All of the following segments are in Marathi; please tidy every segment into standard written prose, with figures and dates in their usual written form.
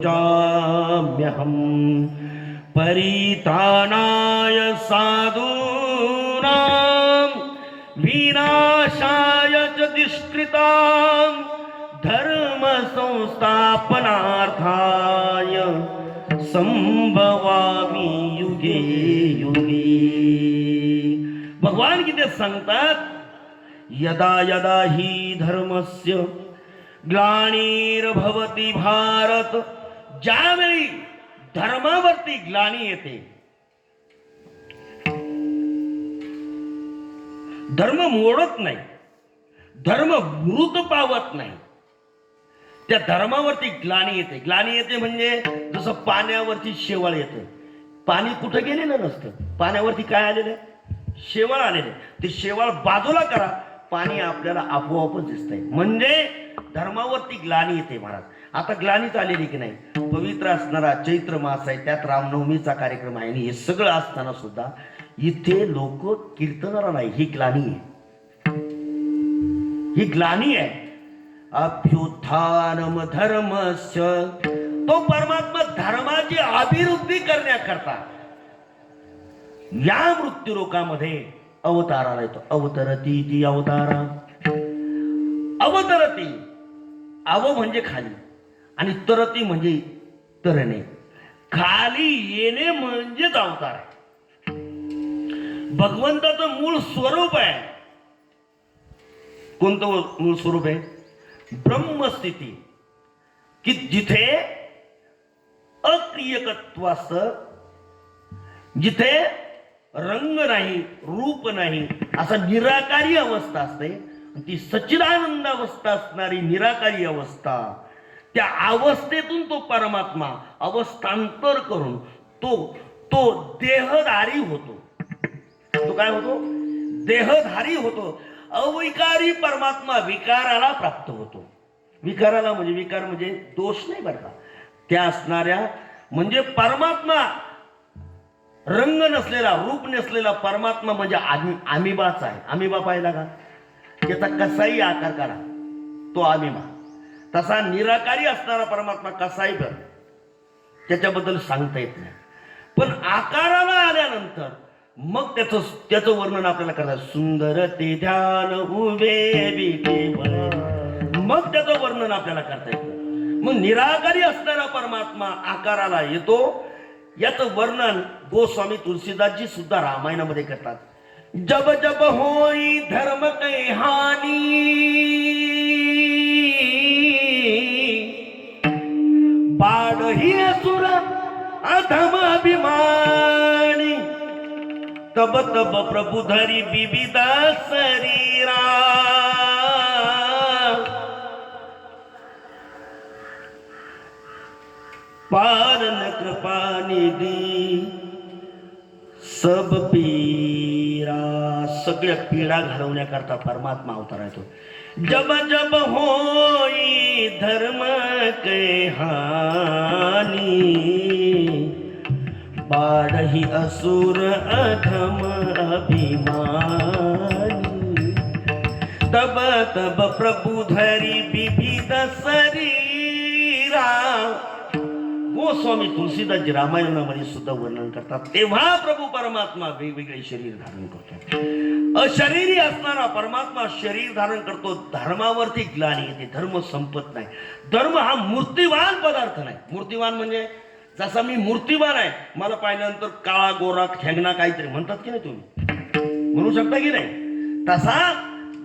जाम्यहं परित्राणाय साधूनां विनाशाय च दुष्कृतां धर्म संस्थापनार्थाय संभवामि युगे युगे. भगवान गीतेत सांगतात, यदा यदा हि धर्मस्य ग्लानिर्भवति भारत. ज्यावेळी धर्मावरती ग्लानी येते, धर्म मोडत नाही, धर्म मृत पावत नाही, त्या धर्मावरती ग्लानी येते. ग्लानी येते म्हणजे जसं पाण्यावरती शेवाळ येतं. पाणी कुठं गेलेलं नसतं, पाण्यावरती काय आलेलं आहे? शेवाळ आलेलं आहे. ते शेवाळ बाजूला करा, पाणी आपल्याला आपोआपच दिसतंय. म्हणजे धर्मावरती ग्लानी येते महाराज. आता ग्लानीच आलेली की नाही? पवित्र असणारा चैत्र मास आहे, त्यात रामनवमीचा कार्यक्रम आहे, आणि हे सगळं असताना सुद्धा इथे लोक कीर्तनाला नाही, ही ग्लानी आहे, ही ग्लानी आहे. अभ्युत्थानम धर्मस्य, तो परमात्मा धर्माची अभिवृद्धी करण्याकरता या मृत्यूलोकामध्ये अवताराला येतो. अवतरती ती अवतारा. अवतरती, अव म्हणजे खाली आणि तरती म्हणजे तरणे. खाली येणे म्हणजेच अवतार आहे. भगवंताचं मूळ स्वरूप आहे. कोणतं मूळ स्वरूप आहे? ब्रह्मस्थिती, की जिथे अक्रियकत्व असतं, जिथे रंग नाही, रूप नाही, असा निराकारी अवस्था असते. ती सच्चिदानंद अवस्था असणारी निराकारी अवस्था, त्या अवस्थेतून तो परमात्मा अवस्थांतर करून तो देहधारी होतो. तो काय होतो? देहधारी होतो. अविकारी परमात्मा विकाराला प्राप्त होतो. विकाराला म्हणजे, विकार म्हणजे दोष नाही बरं का, त्या असणाऱ्या म्हणजे परमात्मा रंग नसलेला, रूप नसलेला परमात्मा म्हणजे आमिबाच आहे. आमिबा पाहिला का? त्याचा कसाही आकार करा, तो आमिबा. तसा निराकारी असणारा परमात्मा कसाही कर, त्याच्याबद्दल सांगता येत नाही. पण आकाराला आल्यानंतर मग त्याचं वर्णन आपल्याला करायचं. सुंदर ते ध्यान उभे विकेवर, मग त्याचं वर्णन आपल्याला करता येतं. मग निराकारी असणारा परमात्मा आकाराला येतो, याचं वर्णन गोस्वामी तुलसीदासजी सुद्धा रामायणामध्ये करतात. जब जब होई धर्म कै हानी, बाड ही असुर अधम अभिमानी, तब तब प्रभु धरी विविध शरीरा. पालन कृपा निधी सब पीरा. सगळ्या पीडा घालवण्याकरता परमात्मा अवतार येतो. जब जब होई धर्म के हानी, बाढ़ही असुर अधम अभिमानी, तब तब प्रभु धरी विविध शरीरा. गोस्वामी तुलसीदासजी रामायणामध्ये सुद्धा वर्णन करतात. तेव्हा प्रभू परमात्मा वेगवेगळे शरीर धारण करतो. अशरीरी असणारा परमात्मा शरीर धारण करतो. धर्मावरती ग्लानी येते, धर्म संपत नाही. धर्म हा मूर्तिवान पदार्थ नाही. मूर्तिवान म्हणजे जसा मी मूर्तिवान आहे, मला पाहिल्यानंतर काळा गोरा ठेंगणा काहीतरी म्हणतात की नाही, तुम्ही म्हणू शकता की नाही? तसा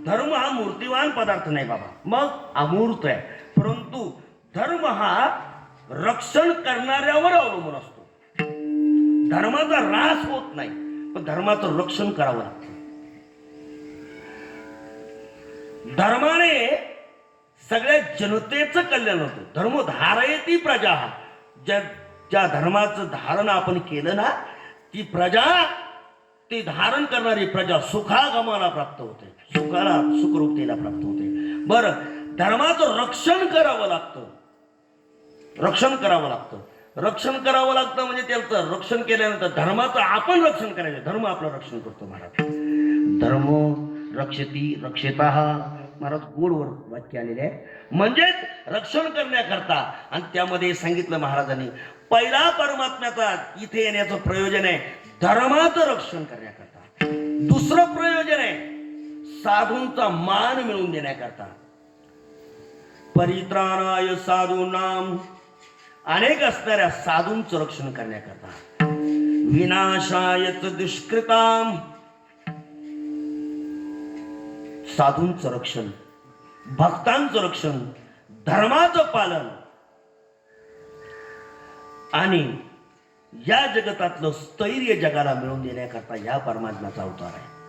धर्म हा मूर्तिवान पदार्थ नाही बाबा, मग अमूर्त आहे. परंतु धर्म हा रक्षण करणाऱ्यावर अवलंबून असतो. धर्माचा ऱ्हास होत नाही, पण धर्माचं रक्षण करावं लागतं. धर्माने सगळ्या जनतेचं कल्याण होतं. धर्म धारयती प्रजा. ज्या धर्माचं धारण आपण केलं ना, ती प्रजा, ती धारण करणारी प्रजा सुखागमाला प्राप्त होते, सुखाला, सुखरूपतेला प्राप्त होते. बरं, धर्माचं रक्षण करावं लागतं. रक्षण करावं लागतं. रक्षण करावं लागतं म्हणजे त्याचं रक्षण केल्यानंतर धर्माचं आपण रक्षण करायचं. धर्म आपलं रक्षण करतो महाराज. धर्म रक्षती रक्षितः महाराज गोडवर वाक्य आलेले आहे, म्हणजेच रक्षण करण्याकरता. आणि त्यामध्ये सांगितलं महाराजांनी, पहिला परमात्म्याचा इथे येण्याचं प्रयोजन आहे धर्माचं रक्षण करण्याकरता. दुसरं प्रयोजन आहे साधूंचा मान मिळवून देण्याकरता. परित्राणाय साधूनाम, अनेक असणाऱ्या साधूंचं रक्षण करण्याकरता. विनाशायच दुष्कृताम, साधूंचं रक्षण, भक्तांचं रक्षण, धर्माचं पालन आणि या जगतातलं स्थैर्य जगाला मिळवून देण्याकरता या परमात्म्याचा अवतार आहे.